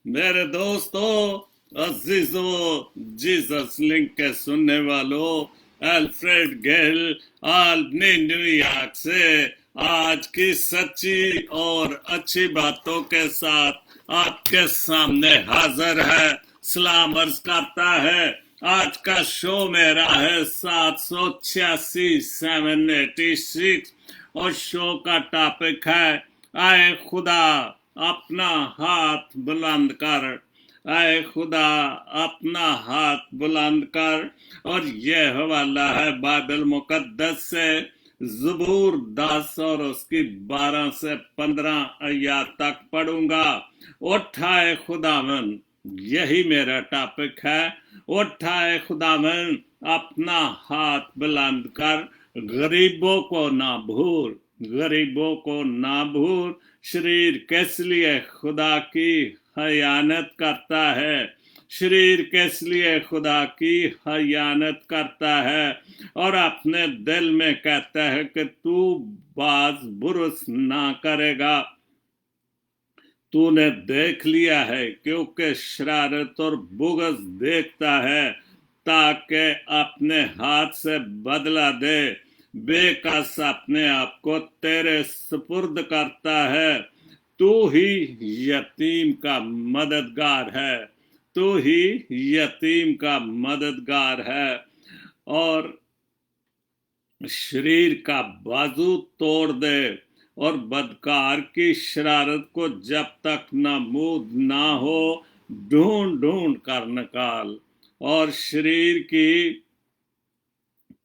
मेरे दोस्तों, अजीजों, Jesus link के सुनने वालों, अल्फ्रेड गेल आल्बनी न्यूयॉर्क से आज की सच्ची और अच्छी बातों के साथ आपके सामने हाजिर है। सलाम अर्ज करता है। आज का शो मेरा है 786 और शो का टॉपिक है आए खुदा अपना हाथ बुलंद कर। आए खुदा अपना हाथ बुलंद कर। और ये हवाला है बाइबल मुकद्दस से, ज़बूर 10 और उसकी 12 से 15 आयत तक पढ़ूंगा। उठाए खुदावन, यही मेरा टॉपिक है। उठाए खुदावन अपना हाथ बुलंद कर, गरीबों को ना भूल, गरीबों को ना भूल। शरीर किस लिए खुदा की खयानत करता है? शरीर किस लिए खुदा की खयानत करता है और अपने दिल में कहता है कि तू बाज बुरुस ना करेगा। तूने देख लिया है, क्योंकि शरारत और बुग़्ज़ देखता है, ताकि अपने हाथ से बदला दे। बेकस अपने आप को तेरे सुपुर्द करता है। तू ही यतीम का मददगार है, तू ही यतीम का मददगार है। और शरीर का बाजू तोड़ दे और बदकार की शरारत को जब तक नाबूद ना हो ढूंढ ढूंढ कर निकाल। और शरीर की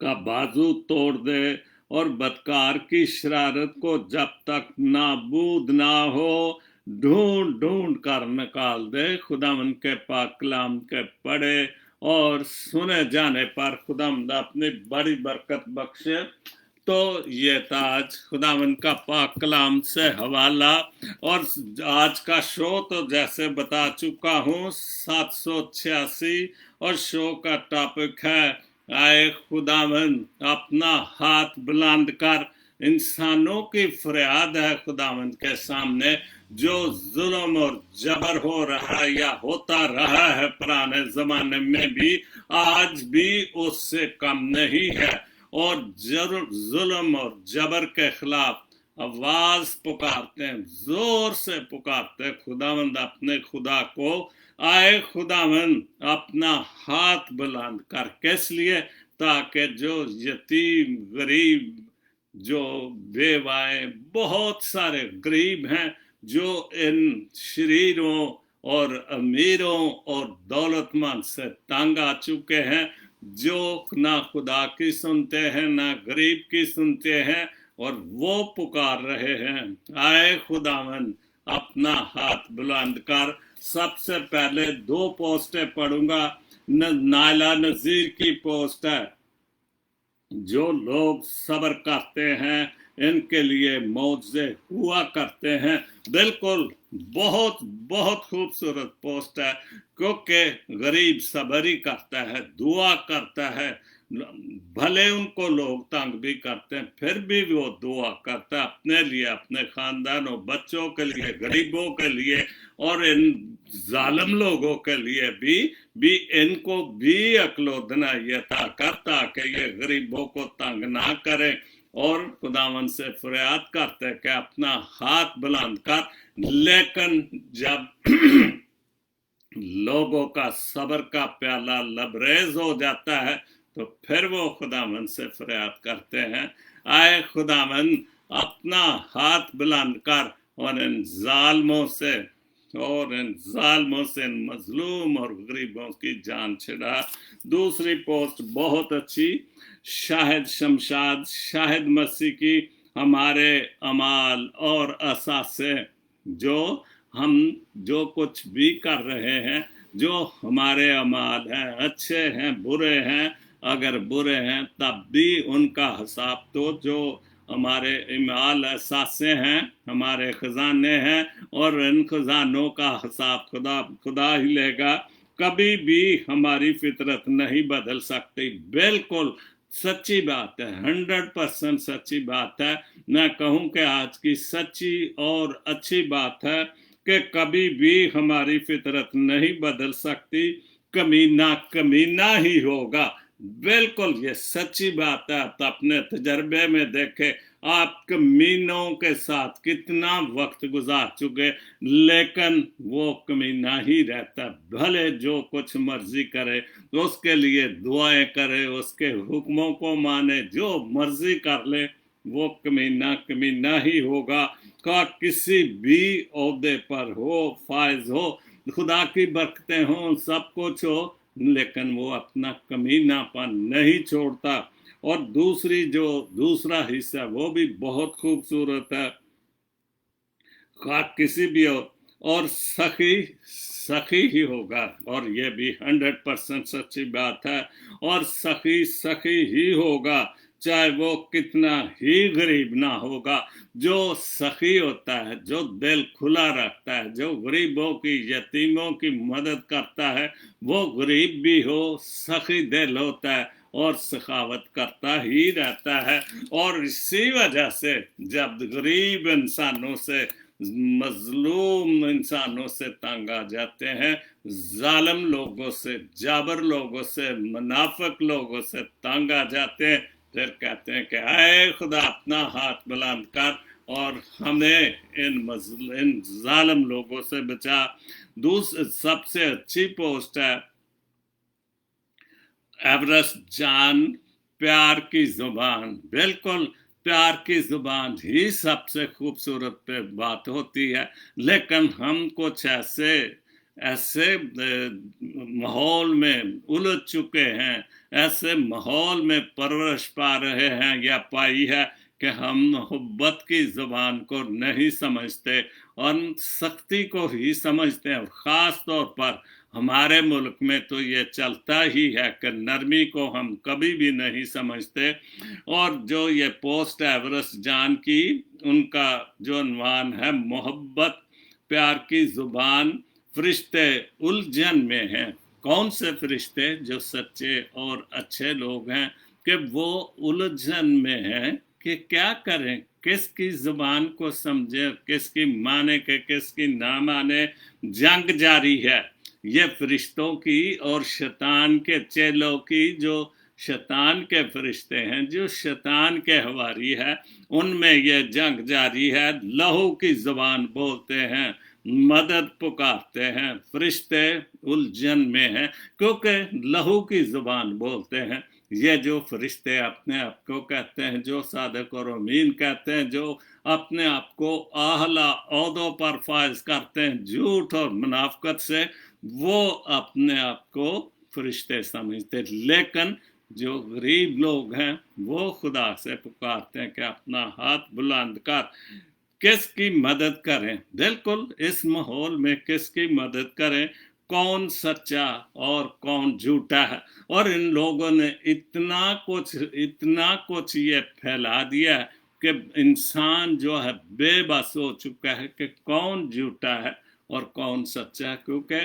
का बाजू तोड़ दे और बदकार की शरारत को जब तक नाबूद ना हो ढूंढ ढूंढ कर निकाल दे। खुदावन के पाक कलाम के पढ़े और सुने जाने पर खुदावंद अपनी बड़ी बरकत बख्शे। तो ये था आज खुदावन का पाक कलाम से हवाला। और आज का शो तो जैसे बता चुका हूँ 786 और शो का टॉपिक है आए खुदावन अपना हाथ बुलंद कर। इंसानों की फरियाद है खुदावन के सामने, जो जुल्म और जबर हो रहा है या होता रहा है पुराने जमाने में भी, आज भी उससे कम नहीं है। और जुल्म और जबर के खिलाफ आवाज पुकारते हैं, जोर से पुकारते हैं खुदावंद अपने खुदा को। आए खुदावंद अपना हाथ बुलंद कर, किस लिए? ताकि जो यतीम गरीब, जो बेवाएं, बहुत सारे गरीब हैं जो इन शरीरों और अमीरों और दौलतमंद से तंग आ चुके हैं, जो ना खुदा की सुनते हैं ना गरीब की सुनते हैं, और वो पुकार रहे हैं आए खुदावन अपना हाथ बुलंद कर। सबसे पहले 2 पोस्टें पढ़ूंगा। नायला नजीर की पोस्ट है, जो लोग सब्र करते हैं इनके लिए मौजे हुआ करते हैं। बिल्कुल बहुत बहुत खूबसूरत पोस्ट है, क्योंकि गरीब सब्र ही करता है, दुआ करता है। भले उनको लोग तंग भी करते हैं, फिर भी वो दुआ करता है अपने लिए, अपने खानदानों, बच्चों के लिए, गरीबों के लिए और इन जालिम लोगों के लिए भी इनको भी अक्लोदना ये था करता कि ये गरीबों को तंग ना करें। और खुदावन से फरियाद करते कि अपना हाथ बुलंद कर। लेकिन जब लोगों का सब्र का प्याला लबरेज हो जाता है, तो फिर वो खुदावन से फरियाद करते हैं आए खुदावन अपना हाथ बुलंद कर और इन जालमों से इन मजलूम और गरीबों की जान छिड़ा। दूसरी पोस्ट बहुत अच्छी, शाहिद शमशाद शाहिद मसीह की हमारे अमाल और असासे, जो हम जो कुछ भी कर रहे हैं, जो हमारे अमाल हैं, अच्छे हैं बुरे हैं, अगर बुरे हैं तब भी उनका हिसाब तो जो हमारे इमाल असासे हैं, हमारे खजाने हैं, और इन खजानों का हिसाब खुदा ही लेगा। कभी भी हमारी फितरत नहीं बदल सकती। बिल्कुल सच्ची बात है, 100% सच्ची बात है। मैं कहूँ कि आज की सच्ची और अच्छी बात है कि कभी भी हमारी फितरत नहीं बदल सकती, कमीना कमीना ही होगा। बिल्कुल ये सच्ची बात है। आप अपने तजर्बे में देखें, आप कमीनों के साथ कितना वक्त गुजार चुके, लेकिन वो कमीना ही रहता। भले जो कुछ मर्जी करे, उसके लिए दुआएं करे, उसके हुक्मों को माने, जो मर्जी कर ले, वो कमीना कमीना ही होगा। का किसी भी ओहदे पर हो, फायज हो, खुदा की बरकतें हों, सब कुछ हो, लेकिन वो अपना कमीनापन नहीं छोड़ता। और दूसरा हिस्सा वो भी बहुत खूबसूरत है। किसी भी हो, और सखी सखी ही होगा, और ये भी 100% सच्ची बात है। और सखी सखी ही होगा, चाहे वो कितना ही गरीब ना होगा। जो सखी होता है, जो दिल खुला रखता है, जो गरीबों की, यतीमों की मदद करता है, वो गरीब भी हो, सखी दिल होता है और सखावत करता ही रहता है। और इसी वजह से जब गरीब इंसानों से, मजलूम इंसानों से तंग आ जाते हैं, जालिम लोगों से, जाबर लोगों से, मुनाफिक लोगों से तंग आ जाते हैं, फिर कहते हैं कि आए खुदा अपना हाथ बुलंद कर और हमें इन जालिम लोगों से बचा। सबसे अच्छी पोस्ट है एवरेस्ट जान, प्यार की जुबान। बिल्कुल प्यार की जुबान ही सबसे खूबसूरत पे बात होती है, लेकिन हम कुछ ऐसे ऐसे माहौल में उलझ चुके हैं, ऐसे माहौल में परवरिश पा रहे हैं या पाई है कि हम मोहब्बत की जुबान को नहीं समझते और सख्ती को ही समझते हैं। ख़ास तौर पर हमारे मुल्क में तो ये चलता ही है कि नरमी को हम कभी भी नहीं समझते। और जो ये पोस्ट एवरेस्ट जान की, उनका जो उन्वान है मोहब्बत प्यार की जुबान, फरिश्ते उलझन में हैं। कौन से फरिश्ते? जो सच्चे और अच्छे लोग हैं, कि वो उलझन में हैं कि क्या करें, किसकी जुबान को समझे, किसकी माने के किसकी ना माने। जंग जारी है ये फरिश्तों की और शैतान के चेलों की। जो शैतान के फरिश्ते हैं, जो शैतान के हवारी है, उनमें ये जंग जारी है। लहू की जुबान बोलते हैं, मदद पुकारते हैं, फरिश्ते उलझन में हैं क्योंकि लहू की जुबान बोलते हैं। ये जो फरिश्ते अपने आप को कहते हैं, जो सादिक और अमीन कहते हैं, जो अपने आप को आला ओहदों पर फायज करते हैं झूठ और मुनाफकत से, वो अपने आप को फरिश्ते समझते। लेकिन जो गरीब लोग हैं वो खुदा से पुकारते हैं कि अपना हाथ बुलंद कर, किसकी मदद करें। बिल्कुल इस माहौल में किसकी मदद करें, कौन सच्चा और कौन झूठा है। और इन लोगों ने इतना कुछ ये फैला दिया है कि इंसान जो है बेबस हो चुका है कि कौन झूठा है और कौन सच्चा है। क्योंकि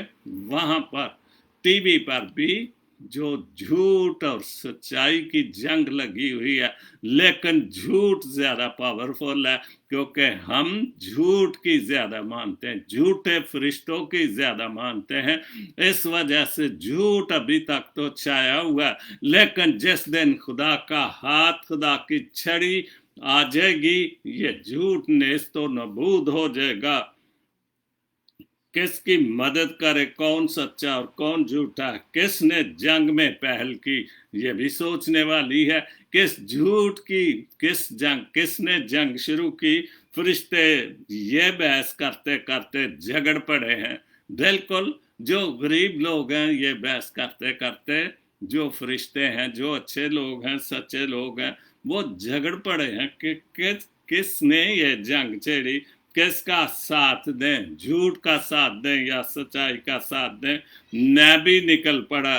वहाँ पर टीवी पर भी जो झूठ और सच्चाई की जंग लगी हुई है, लेकिन झूठ ज्यादा पावरफुल है क्योंकि हम झूठ की ज्यादा मानते हैं, झूठे फरिश्तों की ज्यादा मानते हैं। इस वजह से झूठ अभी तक तो छाया हुआ है, लेकिन जिस दिन खुदा का हाथ, खुदा की छड़ी आ जाएगी, ये झूठ नेस्तो नबूद हो जाएगा। किसकी मदद करे, कौन सच्चा और कौन झूठा, किसने जंग में पहल की, ये भी सोचने वाली है। किस झूठ की किसने जंग शुरू की। फरिश्ते ये बहस करते करते झगड़ पड़े हैं। बिल्कुल जो गरीब लोग हैं ये बहस करते करते, जो फरिश्ते हैं, जो अच्छे लोग हैं, सच्चे लोग हैं, वो झगड़ पड़े हैं कि किसने ये जंग छेड़ी, किसका साथ दें, झूठ का साथ दें या सच्चाई का साथ दें। नबी निकल पड़ा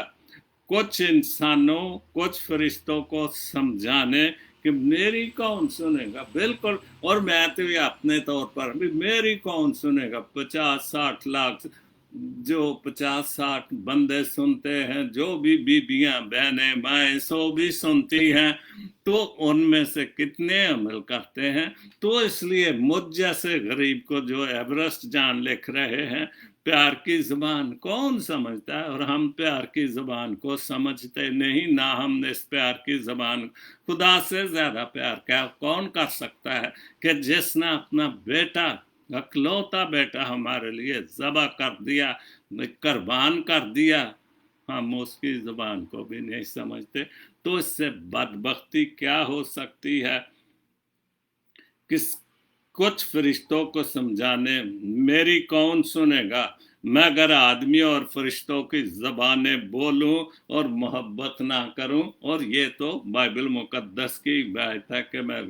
कुछ इंसानों, कुछ फरिश्तों को समझाने कि मेरी कौन सुनेगा। बिल्कुल, और मैं तो ये अपने तौर पर भी, मेरी कौन सुनेगा। 50-60 लाख जो 50-60 बंदे सुनते हैं, जो भी बीबियां बहनें माएँ सो भी सुनती हैं, तो उनमें से कितने अमल करते हैं। तो इसलिए मुझ जैसे गरीब को जो एवरेस्ट जान लिख रहे हैं, प्यार की ज़बान कौन समझता है, और हम प्यार की ज़बान को समझते नहीं, ना हम इस प्यार की ज़बान, खुदा से ज़्यादा प्यार क्या कौन कर सकता है कि जिसने अपना बेटा, अकलौता बेटा हमारे लिए ज़बह कर दिया, कुर्बान कर दिया, हम उसकी ज़बान को भी नहीं समझते। तो इससे बदबख्ती क्या हो सकती है। किस कुछ फरिश्तों को समझाने मेरी कौन सुनेगा। मैं अगर आदमी और फरिश्तों की ज़बानें बोलूं और मोहब्बत ना करूं, और ये तो बाइबल मुकद्दस की बात है कि मैं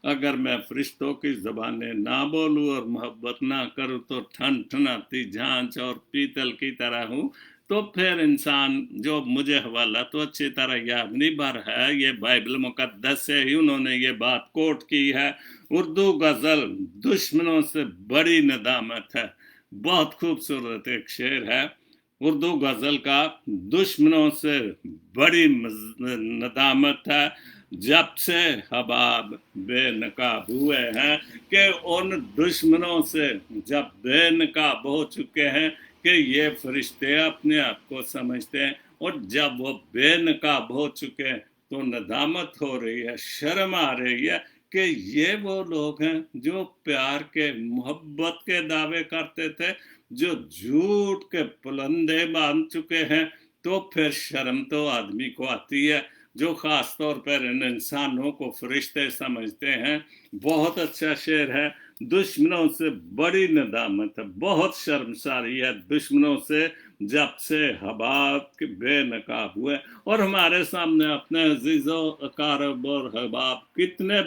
अगर मैं फरिश्तों की ज़बानें ना बोलूं और मोहब्बत ना करूं तो ठनठनाती झांझ और पीतल की तरह हूं। तो फिर इंसान जो मुझे हवाला तो अच्छी तरह याद नहीं, पर है ये बाइबल मुकद्दस से ही उन्होंने ये बात कोट की है। उर्दू गज़ल दुश्मनों से बड़ी नदामत है। बहुत खूबसूरत एक शेर है उर्दू गज़ल का। दुश्मनों से बड़ी नदामत है जब से हबाब बेनकाब हुए हैं, कि उन दुश्मनों से जब बेनकाब हो चुके हैं कि ये फरिश्ते अपने आप को समझते हैं, और जब वो बेनकाब हो चुके हैं तो नदामत हो रही है, शर्म आ रही है कि ये वो लोग हैं जो प्यार के, मोहब्बत के दावे करते थे, जो झूठ के पुलंदे बांध चुके हैं। तो फिर शर्म तो आदमी को आती है जो खास तौर पर इन इंसानों को फरिश्ते समझते हैं। बहुत अच्छा शेर है, दुश्मनों से बड़ी नदामत है, बहुत शर्मसारी है दुश्मनों से जब से हबाब के बेनकाब हुए। और हमारे सामने अपने अजीजों अकारब और हबाब कितने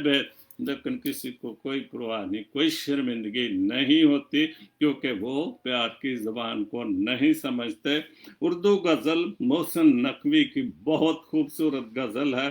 लेकिन किसी को कोई परवाह नहीं, कोई शर्मिंदगी नहीं होती, क्योंकि वो प्यार की ज़बान को नहीं समझते। उर्दू गज़ल मोहसिन नकवी की बहुत खूबसूरत गज़ल है।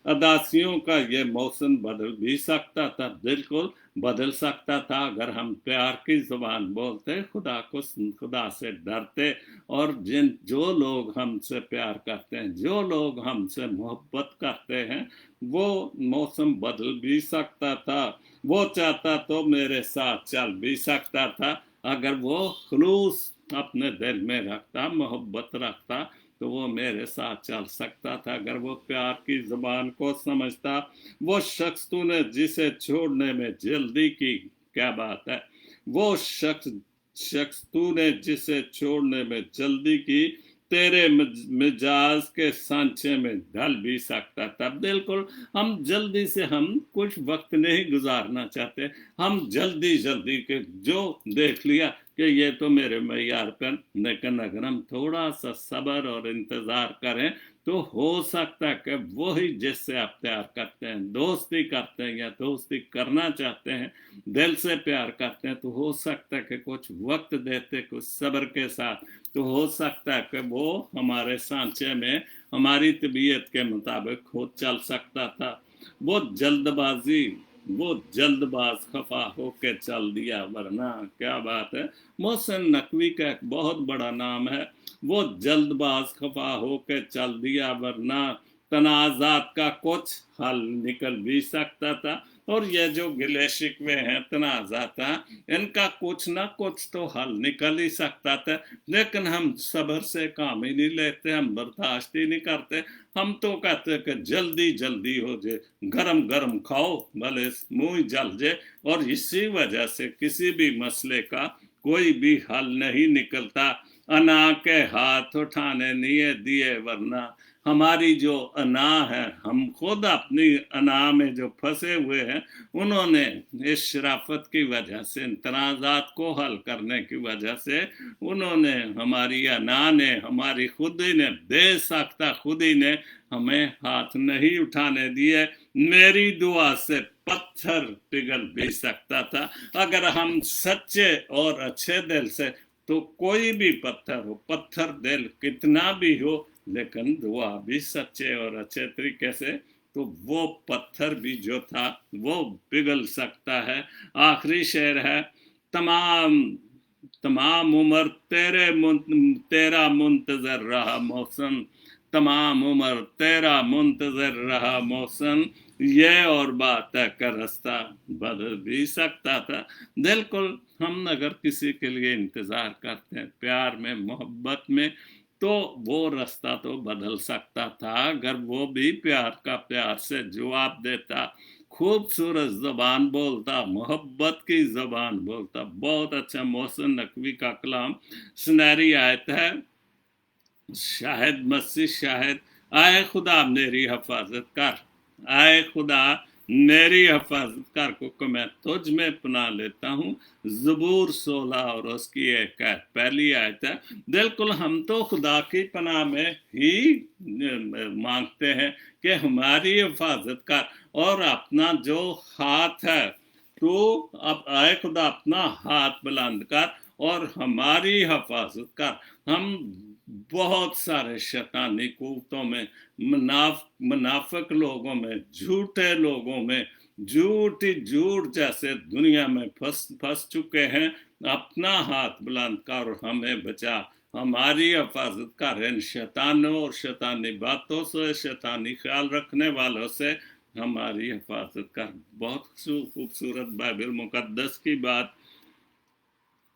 अदासियों का ये मौसम बदल भी सकता था, बिल्कुल बदल सकता था, अगर हम प्यार की ज़ुबान बोलते, खुदा से डरते, और जो लोग हमसे प्यार करते हैं, जो लोग हमसे मोहब्बत करते हैं, वो मौसम बदल भी सकता था। वो चाहता तो मेरे साथ चल भी सकता था, अगर वो खुलूस अपने दिल में रखता, मोहब्बत रखता, तो वो मेरे साथ चल सकता था, अगर वो प्यार की ज़बान को समझता। वो शख्स तूने जिसे छोड़ने में जल्दी की, क्या बात है, वो शख्स तूने जिसे छोड़ने में जल्दी की, तेरे मिजाज के सांचे में ढल भी सकता था। बिल्कुल, हम जल्दी से, हम कुछ वक्त नहीं गुजारना चाहते, हम जल्दी जल्दी के जो देख लिया कि ये तो मेरे मैयार पर, लेकिन अगर हम थोड़ा सा सब्र और इंतज़ार करें तो हो सकता है कि वही जिससे आप प्यार करते हैं, दोस्ती करते हैं या दोस्ती करना चाहते हैं, दिल से प्यार करते हैं, तो हो सकता है कि कुछ वक्त देते, कुछ सब्र के साथ, तो हो सकता है कि वो हमारे सांचे में हमारी तबीयत के मुताबिक खुद चल सकता था। वो जल्दबाजी, वो जल्दबाज खफा होके चल दिया, वरना, क्या बात है। मोहसिन नकवी का एक बहुत बड़ा नाम है। वो जल्दबाज खफा होके चल दिया, वरना तनाज़ात का कुछ हल निकल भी सकता था। और ये जो गिले शिकवे हैं, तनाज़ात हैं, इनका कुछ ना कुछ तो हल निकल ही सकता था, लेकिन हम सब्र से काम ही नहीं लेते, हम बर्दाश्त ही नहीं करते। हम तो कहते कि जल्दी जल्दी हो जाए, गरम गरम खाओ, भले मुंह जल जाए, और इसी वजह से किसी भी मसले का कोई भी हल नहीं निकलता। अना के हाथ उठाने नहीं दिए, वरना हमारी जो अना है, हम खुद अपनी अना में जो फंसे हुए हैं, उन्होंने इस शराफत की वजह से, तनाज़ात को हल करने की वजह से, उन्होंने, हमारी अना ने, हमारी खुदी ने, बेसाख्ता खुदी ने हमें हाथ नहीं उठाने दिए। मेरी दुआ से पत्थर पिघल भी सकता था, अगर हम सच्चे और अच्छे दिल से, तो कोई भी पत्थर हो, पत्थर दिल कितना भी हो, लेकिन दुआ भी सच्चे और अच्छे तरीके से, तो वो पत्थर भी जो था वो पिघल सकता है। आखिरी शेर है, तमाम तमाम उम्र तेरा मुंतजर रहा मौसम, तमाम उम्र तेरा मुंतजर रहा मौसम, ये और बात है कि रास्ता बदल भी सकता था। बिल्कुल, हम अगर किसी के लिए इंतज़ार करते हैं प्यार में, मोहब्बत में, तो वो रास्ता तो बदल सकता था अगर वो भी प्यार का प्यार से जवाब देता, खूबसूरत ज़बान बोलता, मोहब्बत की ज़बान बोलता। बहुत अच्छा मोहसिन नकवी का कलाम, सुनहरी आयत है, शाहिद मसीह शाहिद, आए खुदा मेरी हिफाजत कर, आए खुदा मेरी हिफाजत कर को मैं तुझ में पना लेता हूँ। ज़बूर 16 और उसकी एक पहली आयत है। बिल्कुल, हम तो खुदा की पनाह में ही मांगते हैं कि हमारी हिफाजत कर, और अपना जो हाथ है तो अब आए खुदा अपना हाथ बुलंद कर और हमारी हिफाजत कर। हम बहुत सारे शैतानी कुव्वतों में, मुनाफिक लोगों में, झूठे लोगों में, झूठ जैसे दुनिया में फंस चुके हैं। अपना हाथ बुलंद कर और हमें बचा, हमारी हिफाजत कर इन शैतानों और शैतानी बातों से, शैतानी ख्याल रखने वालों से हमारी हिफाजत कर। बहुत खूबसूरत बाइबल मुकद्दस की बात।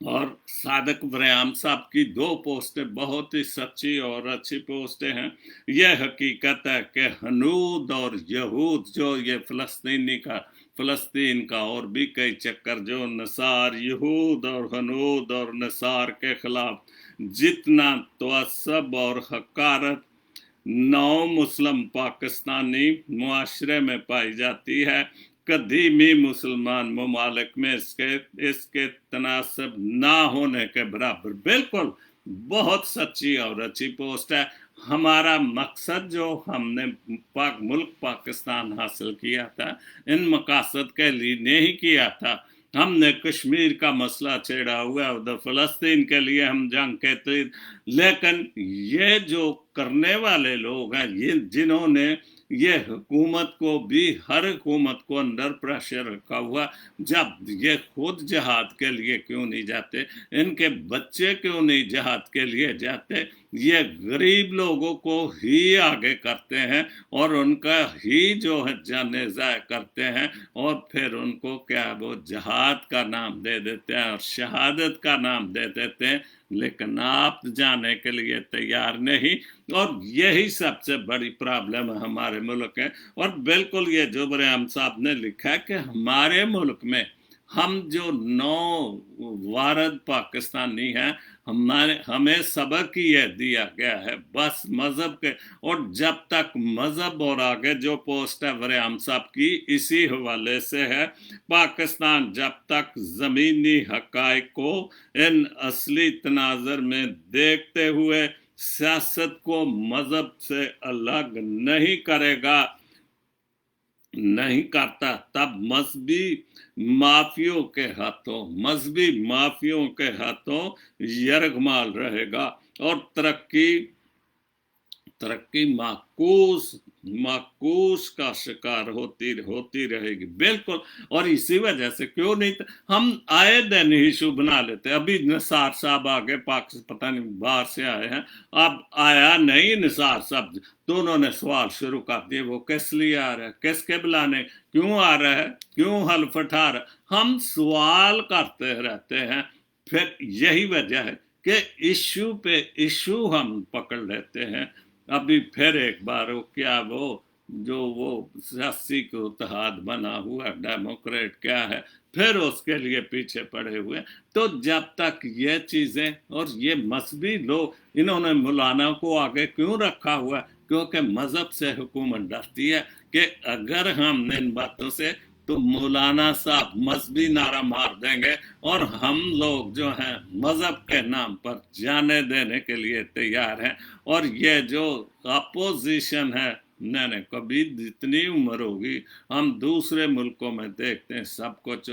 और सादक इब्राहिम साहब की 2 पोस्टें बहुत ही सच्ची और अच्छी पोस्टें हैं। यह हकीकत है कि हनूद और यहूद, जो ये फ़लस्तीन का और भी कई चक्कर जो नसार, यहूद और हनूद और नसार के खिलाफ जितना तअस्सुब और हकारत नौ मुस्लिम पाकिस्तानी मुआशरे में पाई जाती है, कदीमी मुसलमान ममालिक में इसके तनासब ना होने के बराबर। बिल्कुल, बहुत सच्ची और अच्छी पोस्ट है। हमारा मकसद जो हमने मुल्क पाकिस्तान हासिल किया था, इन मकासद के लिए नहीं किया था। हमने कश्मीर का मसला छेड़ा हुआ, उधर फ़लस्तीन के लिए हम जंग कहते, लेकिन ये जो करने वाले लोग हैं, ये जिन्होंने ये हुकूमत को भी, हर हुकूमत को अंडर प्रेशर रखा हुआ, जब ये खुद जहाद के लिए क्यों नहीं जाते, इनके बच्चे क्यों नहीं जहाद के लिए जाते, ये गरीब लोगों को ही आगे करते हैं और उनका ही जो है जाने ज़ाय करते हैं, और फिर उनको क्या वो जहाद का नाम दे देते हैं और शहादत का नाम दे देते हैं, लेकिन आप जाने के लिए तैयार नहीं। और यही सबसे बड़ी प्रॉब्लम हमारे मुल्क है। और बिल्कुल ये जो इब्राहिम साहब ने लिखा है कि हमारे मुल्क में हम जो 9 वारद पाकिस्तानी हैं, हमें सबक ये दिया गया है बस मज़हब के, और जब तक मज़हब, और आगे जो पोस्ट है इब्राहिम साहब की इसी हवाले से है, पाकिस्तान जब तक ज़मीनी हक़ाइक़ को इन असली तनाज़र में देखते हुए सियासत को मज़हब से अलग नहीं करेगा, नहीं करता, तब मजहबी माफियों के हाथों यरगमाल रहेगा और तरक्की माकूस का शिकार होती रहेगी। बिल्कुल, और इसी वजह से क्यों नहीं हम आए दिन इशू बना लेते। अभी निसार साहब आगे पता नहीं बाहर से आए हैं, अब आया नहीं निसार साहब, तो उन्होंने सवाल शुरू कर दिए, वो किस लिए आ रहा है, किसके बुलाने, क्यों आ रहा है, क्यों हल्फ उठा रहा। हम सवाल करते रहते हैं, फिर यही वजह है कि इशू पे इशू हम पकड़ लेते हैं। अभी फिर एक बार वो सियासी को इत्तेहाद बना हुआ डेमोक्रेट क्या है, फिर उसके लिए पीछे पड़े हुए। तो जब तक ये चीज़ें, और ये मजहबी लोग, इन्होंने मौलाना को आगे क्यों रखा हुआ, क्योंकि मज़हब से हुकूमत डरती है कि अगर हमने इन बातों से, तो मौलाना साहब मजहबी नारा मार देंगे और हम लोग जो हैं मज़हब के नाम पर जाने देने के लिए तैयार हैं। और ये जो अपोजिशन है, नहीं, कभी जितनी उम्र होगी हम दूसरे मुल्कों में देखते हैं सब कुछ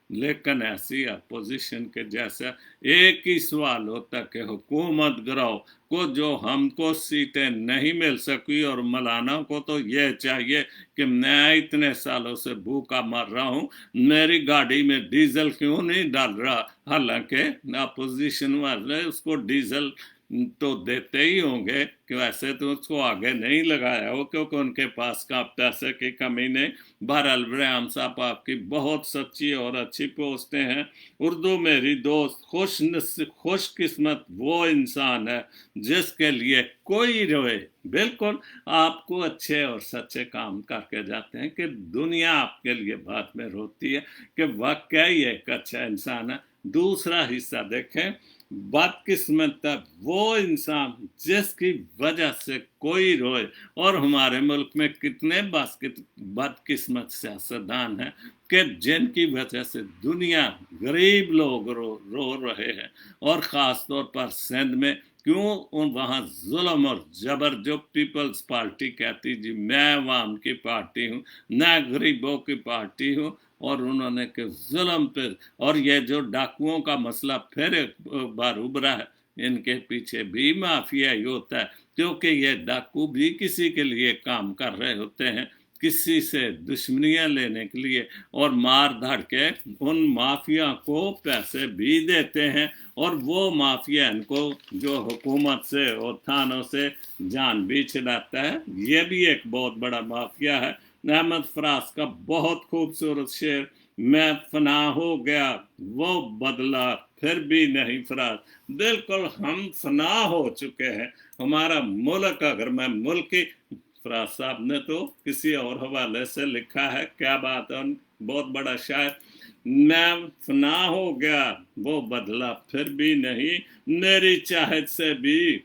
लेकिन ऐसी अपोजिशन के जैसा एक ही सवाल होता कि हुकूमत गिराओ को जो हमको सीटें नहीं मिल सकी, और मौलाना को तो ये चाहिए कि मैं इतने सालों से भूखा मर रहा हूँ, मेरी गाड़ी में डीजल क्यों नहीं डाल रहा, हालांकि अपोजिशन वाले उसको डीजल तो देते ही होंगे कि वैसे तो उसको आगे नहीं लगाया हो, क्योंकि उनके पास का पैसे की कमी नहीं। बहरहाल इब्राहिम साहब आपकी बहुत सच्ची और अच्छी पोस्टें हैं। उर्दू मेरी दोस्त, खुशकिस्मत वो इंसान है जिसके लिए कोई रोए। बिल्कुल आपको अच्छे और सच्चे काम करके जाते हैं कि दुनिया आपके लिए बाद में रोती है कि वाकई एक अच्छा इंसान है। दूसरा हिस्सा देखें, बदकिस्मत है वो इंसान जिसकी वजह से कोई रोए। और हमारे मुल्क में कितने बदकिस्मत सियासतदान हैं कि जिनकी वजह से दुनिया गरीब लोग रो रहे हैं। और ख़ास तौर पर सिंध में क्यों वहाँ जुल्म और जबर, जो पीपल्स पार्टी कहती जी मैं अवाम की पार्टी हूँ, मैं गरीबों की पार्टी हूँ, और उन्होंने के जुल्म पे, और ये जो डाकुओं का मसला फिर एक बार उभरा है, इनके पीछे भी माफिया ही होता है, क्योंकि ये डाकू भी किसी के लिए काम कर रहे होते हैं, किसी से दुश्मनियां लेने के लिए, और मार धाड़ के उन माफिया को पैसे भी देते हैं, और वो माफिया इनको जो हुकूमत से और थानों से जान भी छुड़ाता है। ये भी एक बहुत बड़ा माफिया है। अहमद फराज का बहुत खूबसूरत शेर, मैं फना हो गया वो बदला फिर भी नहीं फराज। बिल्कुल हम फना हो चुके हैं। हमारा मुल्क, अगर मैं मुल्क की, फराज साहब ने तो किसी और हवाले से लिखा है, क्या बात है, बहुत बड़ा शायर, मैं फना हो गया वो बदला फिर भी नहीं, मेरी चाहत से भी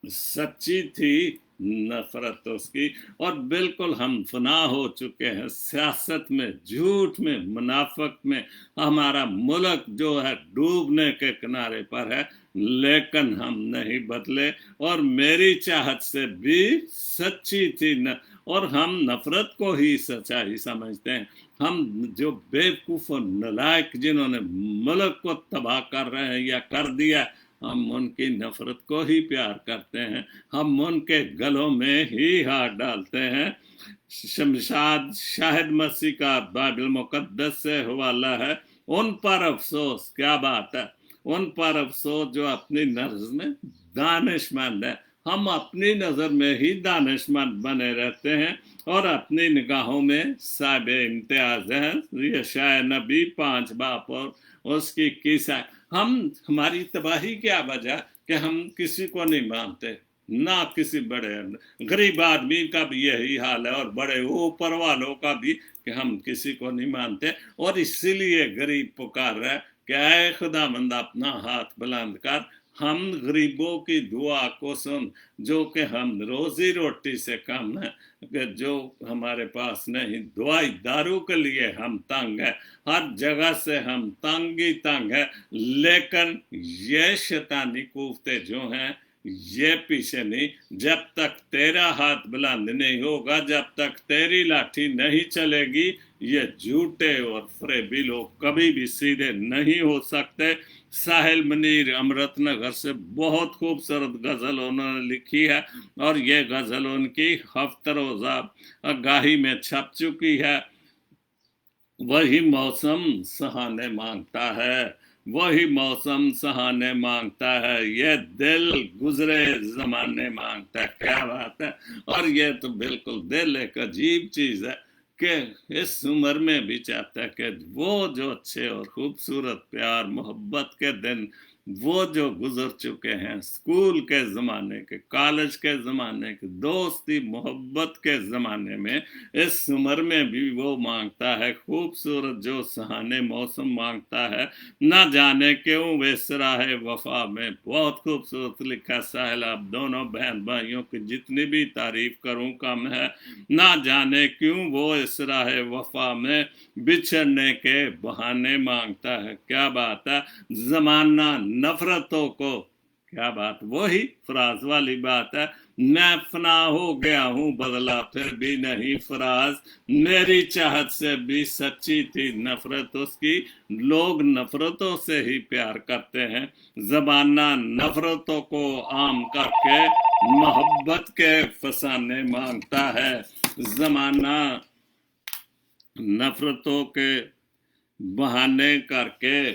सच्ची थी नफरत उसकी। और बिल्कुल हम फना हो चुके हैं सियासत में, झूठ में, मुनाफक में। हमारा मुल्क जो है डूबने के किनारे पर है, लेकिन हम नहीं बदले। और मेरी चाहत से भी सच्ची थी न, और हम नफरत को ही सच्चाई समझते हैं। हम जो बेवकूफ़ और नालायक जिन्होंने मुल्क को तबाह कर रहे हैं या कर दिया, हम उनकी नफरत को ही प्यार करते हैं, हम उनके गलों में ही हाथ डालते हैं। शमशाद शाहिद मसीह का बाइबल मुकद्दस से हवाला है, उन पर अफसोस, क्या बात है, उन पर अफसोस जो अपनी नजर में दानिशमंद है। हम अपनी नज़र में ही दानिशमंद बने रहते हैं और अपनी निगाहों में साहिब इम्तियाज हैं। यशाया नबी 5 बाप और उसकी किसा। हमारी तबाही क्या वजह कि हम किसी को नहीं मानते, ना किसी बड़े, गरीब आदमी का भी यही हाल है और बड़े ऊपर वालों का भी, कि हम किसी को नहीं मानते। और इसीलिए गरीब पुकार रहा है कि ऐ खुदाबंद अपना हाथ बुलंद कर, हम गरीबों की दुआ को सुन, जो कि हम रोजी रोटी से कम है, कि जो हमारे पास नहीं, दवाई दारू के लिए हम तंग है, हर जगह से हम तंग ही तंग है। लेकिन ये शैतानी कुफ्ते जो हैं ये पीछे नहीं, जब तक तेरा हाथ बुलंद नहीं होगा, जब तक तेरी लाठी नहीं चलेगी, ये झूठे और फरेबी लोग कभी भी सीधे नहीं हो सकते। साहिल मुनीर अमृतनगर से बहुत खूबसूरत गज़ल उन्होंने लिखी है, और ये गज़ल उनकी हफ्तरोज़ा आगाही में छप चुकी है। वही मौसम सहाने मांगता है, वही मौसम सहाने मांगता है, ये दिल गुजरे जमाने मांगता है। क्या बात है। और ये तो बिल्कुल दिल एक अजीब चीज़ है कि इस उम्र में भी चाहता है कि वो जो अच्छे और खूबसूरत प्यार मोहब्बत के दिन वो जो गुजर चुके हैं, स्कूल के ज़माने के, कॉलेज के ज़माने के, दोस्ती मोहब्बत के ज़माने में, इस उम्र में भी वो मांगता है खूबसूरत जो सहाने मौसम मांगता है। ना जाने क्यों वे सराहे वफा में, बहुत खूबसूरत लिखा साहिल। आप दोनों बहन भाइयों की जितनी भी तारीफ करूं कम है। ना जाने क्यों वो इस राहे वफा में बिछड़ने के बहाने मांगता है। क्या बात है। जमाना नफरतों को, क्या बात, वही फराज वाली बात है, मैं फना हो गया हूँ बदला फिर भी नहीं फराज, मेरी चाहत से भी सच्ची थी नफरत उसकी, लोग नफरतों से ही प्यार करते हैं, जमाना नफरतों को आम करके मोहब्बत के फसाने मांगता है, जमाना नफरतों के बहाने करके,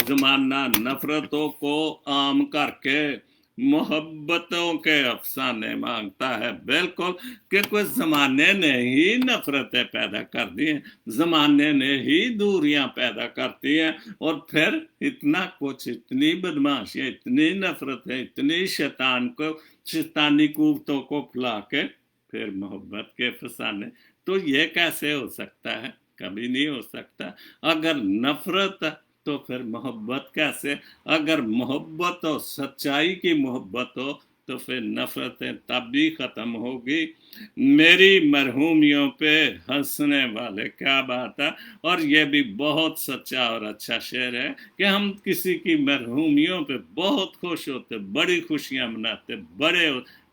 जमाना नफरतों को आम करके मोहब्बतों के अफसाने मांगता है। बिल्कुल, कि कुछ जमाने ने ही नफरतें पैदा कर दी हैं, जमाने ने ही दूरियां पैदा करती हैं, और फिर इतना कुछ, इतनी बदमाशियां, इतनी नफरतें, इतनी शैतानी कुव्वतों को फैला के फिर मोहब्बत के फसाने। तो ये कैसे हो सकता है? कभी नहीं हो सकता। अगर नफरत तो फिर मोहब्बत कैसे? अगर मोहब्बत हो, सच्चाई की मोहब्बत हो, तो फिर नफरतें तब भी खत्म होगी। मेरी मरहूमियों पे हंसने वाले, क्या बात है। और ये भी बहुत सच्चा और अच्छा शेर है कि हम किसी की मरहूमियों पे बहुत खुश होते, बड़ी खुशियां मनाते,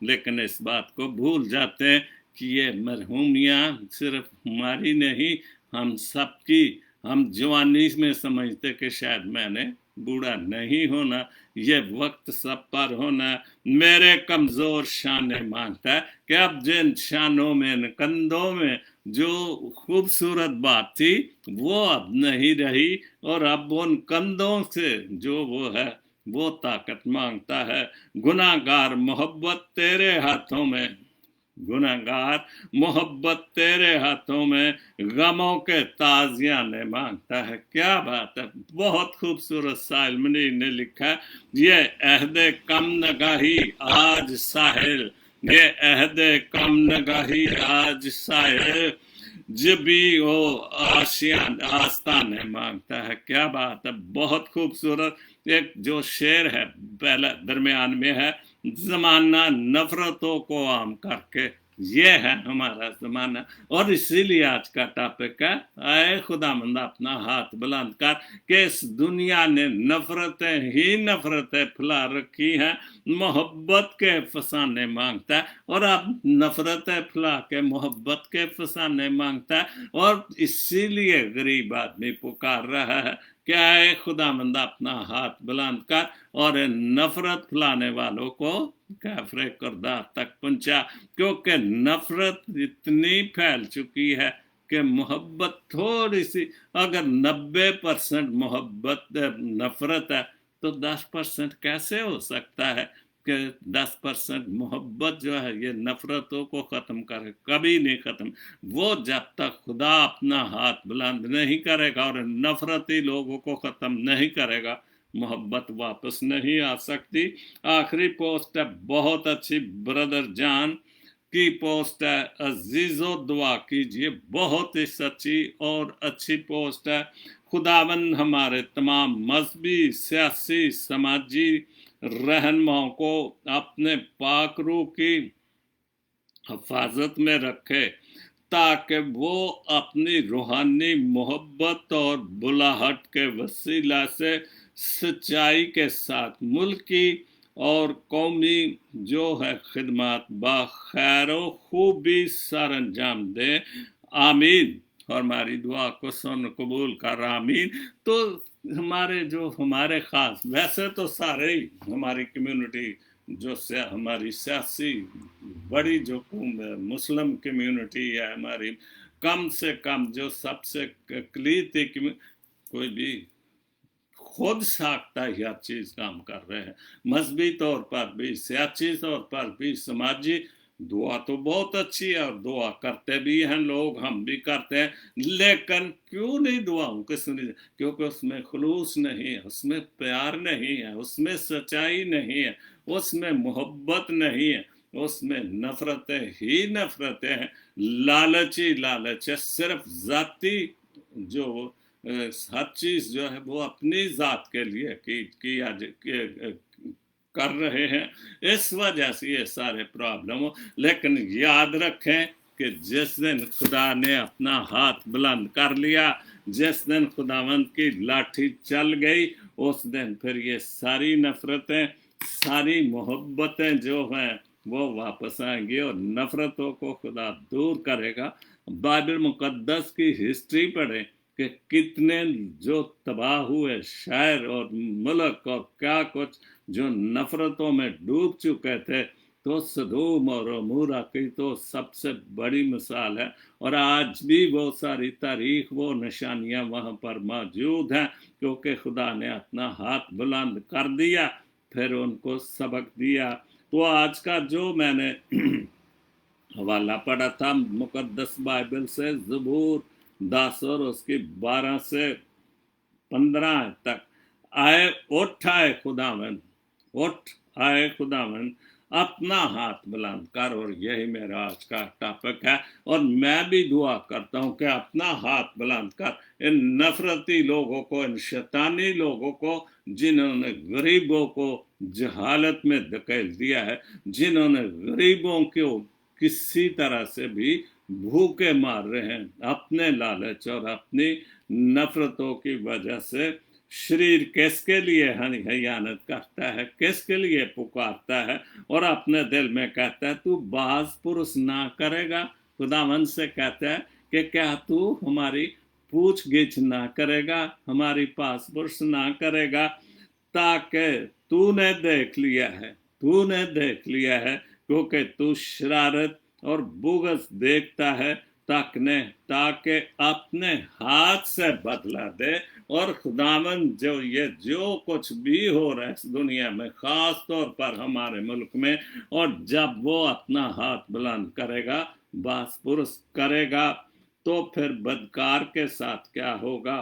लेकिन इस बात को भूल जाते हैं कि ये मरहूमियां सिर्फ हमारी नहीं, हम सबकी। हम जवानी में समझते कि शायद मैंने बूढ़ा नहीं होना, ये वक्त सब पर होना, मेरे कमजोर शाने मांगता है कि अब जिन शानों में, कंधों में जो खूबसूरत बात थी वो अब नहीं रही, और अब उन कंधों से जो वो है वो ताकत मांगता है। गुनाहगार मोहब्बत तेरे हाथों में, गुनाहगार मोहब्बत तेरे हाथों में, गमों के ताजियाने मांगता है। क्या बात है, बहुत खूबसूरत साहिल मुनीर ने लिखा। ये अहदे कम नगाही आज साहिल, ये अहदे कम नगाही आज साहिल, जब भी वो आशियान आस्ताने मांगता है। क्या बात है, बहुत खूबसूरत। एक जो शेर है पहला दरमियान में है, जमाना नफरतों को आम करके, ये है हमारा जमाना। और इसीलिए आज का टॉपिक है, आए खुदामंद अपना हाथ बुलंद कर, कि इस दुनिया ने नफरतें ही नफरतें फैला रखी हैं, मोहब्बत के फसाने मांगता है, और अब नफरतें फैला के मोहब्बत के फसाने मांगता है। और इसीलिए गरीब आदमी पुकार रहा है, क्या है खुदामंद अपना हाथ बुलंद कर और नफरत फैलाने वालों को काफरे करदार तक पहुंचा, क्योंकि नफरत इतनी फैल चुकी है कि मोहब्बत थोड़ी सी, अगर 90% मोहब्बत नफरत है तो 10% कैसे हो सकता है कि 10% मोहब्बत जो है ये नफरतों को ख़त्म करे? कभी नहीं ख़त्म। वो जब तक खुदा अपना हाथ बुलंद नहीं करेगा और नफरती लोगों को ख़त्म नहीं करेगा, मोहब्बत वापस नहीं आ सकती। आखिरी पोस्ट है बहुत अच्छी, ब्रदर जान की पोस्ट है, अजीजो दुआ कीजिए, बहुत ही सच्ची और अच्छी पोस्ट है। खुदावन हमारे तमाम मजहबी, सियासी, समाजी रहनुमाओं को अपने पाक रूह की हिफाजत में रखे, ताकि वो अपनी रूहानी मोहब्बत और बुलाहट के वसीला से सच्चाई के साथ मुल्की और कौमी जो है खिदमत बखैर खूबी सर अंजाम दे। आमीन। और हमारी दुआ को सुन कबूल कर, आमीन। तो हमारे खास, वैसे तो सारे ही हमारी कम्युनिटी जो से हमारी सियासी बड़ी जो मुस्लिम कम्युनिटी है हमारी, कम से कम जो सबसे अक़लीती कोई भी खुद साख्ता हर चीज़ काम कर रहे हैं, मजहबी तौर पर भी, सियासी तौर पर भी, समाजी। दुआ तो बहुत अच्छी है और दुआ करते भी हैं लोग, हम भी करते हैं, लेकिन क्यों नहीं दुआओं को सुनी? क्योंकि उसमें खुलूस नहीं है, उसमें प्यार नहीं है, उसमें सच्चाई नहीं है, उसमें मोहब्बत नहीं है, उसमें नफरतें ही नफरतें हैं, लालच ही लालच है, सिर्फ ज़ाती जो हर चीज़ जो है वो अपनी ज़ात के लिए किया कर रहे हैं, इस वजह से ये सारे प्रॉब्लम हो। लेकिन याद रखें कि जिस दिन खुदा ने अपना हाथ बुलंद कर लिया, जिस दिन खुदावंद की लाठी चल गई, उस दिन फिर ये सारी नफरतें, सारी मोहब्बतें जो हैं वो वापस आएंगी और नफरतों को खुदा दूर करेगा। बाइबल मुकद्दस की हिस्ट्री पढ़ें कि कितने जो तबाह हुए शहर और मुल्क और क्या कुछ जो नफरतों में डूब चुके थे, तो सदोम और अमूरा की तो सबसे बड़ी मिसाल है। और आज भी वो सारी तारीख, वो निशानियां वहां पर मौजूद हैं, क्योंकि खुदा ने अपना हाथ बुलंद कर दिया, फिर उनको सबक दिया। तो आज का जो मैंने हवाला पढ़ा था मुकद्दस बाइबल से, ज़बूर 10 और उसकी 12 से 15 तक, आए उठ आए खुदावन, उठ आए खुदावन, अपना हाथ बुलंद कर। और यही मेरा आज का टॉपिक है। और मैं भी दुआ करता हूं कि अपना हाथ बुलंद कर इन नफरती लोगों को, इन शैतानी लोगों को, जिन्होंने गरीबों को जहालत में धकेल दिया है, जिन्होंने गरीबों को किसी तरह से भी भूखे मार रहे हैं अपने लालच और अपनी नफरतों की वजह से। शरीर किसके लिए हयानत करता है, किसके लिए पुकारता है और अपने दिल में कहता है तू बाज पुरुष ना करेगा। खुदावन से कहता है कि क्या तू हमारी पूछ गिछ ना करेगा, हमारी पास पुरुष ना करेगा, ताकि तूने देख लिया है, तूने देख लिया है, क्योंकि तू शरारत और बुग़्ज़ देखता है, ताकि अपने हाथ से बदला दे। और खुदावन जो कुछ भी हो रहा है इस दुनिया में, खास तौर पर हमारे मुल्क में, और जब वो अपना हाथ बुलंद करेगा, बास पुरुष करेगा, तो फिर बदकार के साथ क्या होगा,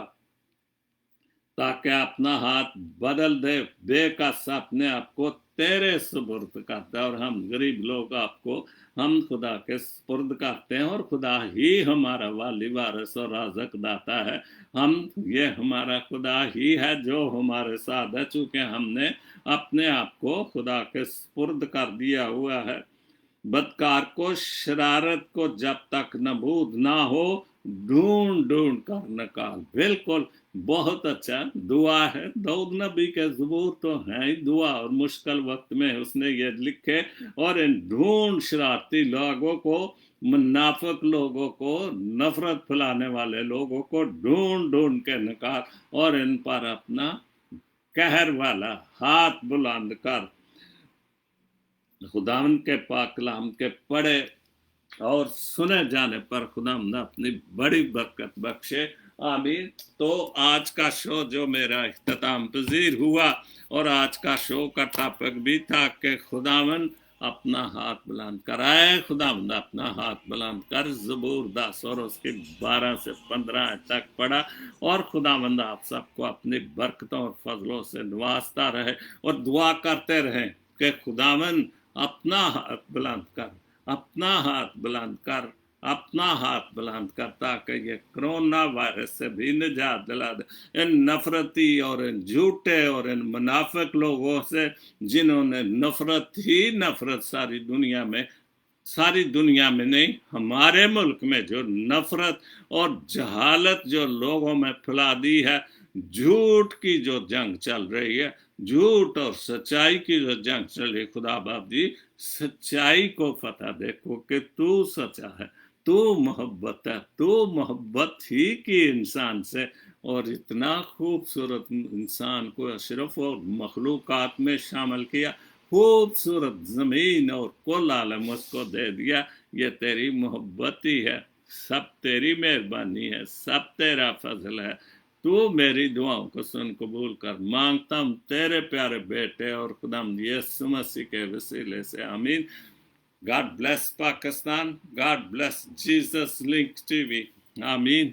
ताकि अपना हाथ बदल दे, बेकस अपने आप को तेरे सुपुर्द करता है। और हम गरीब लोग आपको, हम खुदा के सुपुर्द करते हैं, और खुदा ही हमारा वाली वारिस और राज़क दाता है। ये हमारा खुदा ही है जो हमारे साथ है, चूंकि हमने अपने आप को खुदा के सुपुर्द कर दिया हुआ है। बदकार को, शरारत को जब तक नबूद ना हो, ढूंढ ढूंढ कर निकाल। बिल्कुल, बहुत अच्छा दुआ है। दाऊद नबी के ज़बूर तो हैं ही दुआ, और मुश्किल वक्त में उसने ये लिखे, और इन ढूंढ शरारती लोगों को, मुनाफिक लोगों को, नफरत फैलाने वाले लोगों को ढूंढ ढूंढ के निकाल, और इन पर अपना कहर वाला हाथ बुलंद कर। खुदावन के पाक कलाम के पढ़े और सुने जाने पर खुदावन अपनी बड़ी बरकत बख्शे। आमीन। तो आज का शो जो मेरा इख्तिताम पजीर हुआ, और आज का शो का टॉपिक भी था कि खुदावन अपना हाथ बुलंद कराए, खुदावन अपना हाथ बुलंद कर। ज़बूर 10 और उसके 12 से 15 तक पढ़ा। और खुदावंद आप सबको अपनी बरकतों और फजलों से नवाजता रहे, और दुआ करते रहें कि खुदावन अपना हाथ बुलंद कर, अपना हाथ बुलंद कर, अपना हाथ बुलंद कर, ताकि ये कोरोना वायरस से भी निजात दिला दे इन नफरती और इन झूठे और इन मुनाफिक लोगों से, जिन्होंने नफरत ही नफरत सारी दुनिया में नहीं, हमारे मुल्क में जो नफरत और जहालत जो लोगों में फैला दी है। झूठ की जो जंग चल रही है, झूठ और सच्चाई की जो जंग चल रही, खुदा बाप जी सच्चाई को फतह देखो कि तू सच्चा है, तू मोहब्बत है, तू मोहब्बत ही की इंसान से। और इतना खूबसूरत इंसान को अशरफ और मखलूकात में शामिल किया, खूबसूरत ज़मीन और कुल आलम उसको दे दिया। ये तेरी मोहब्बत ही है, सब तेरी मेहरबानी है, सब तेरा फजल है। तू मेरी दुआओं को सुन कबूल कर, मांगता हूं तेरे प्यारे बेटे और खुदाम यीशु मसीह के वसीले से, आमीन। God bless Pakistan. God bless Jesus Link TV. Amin.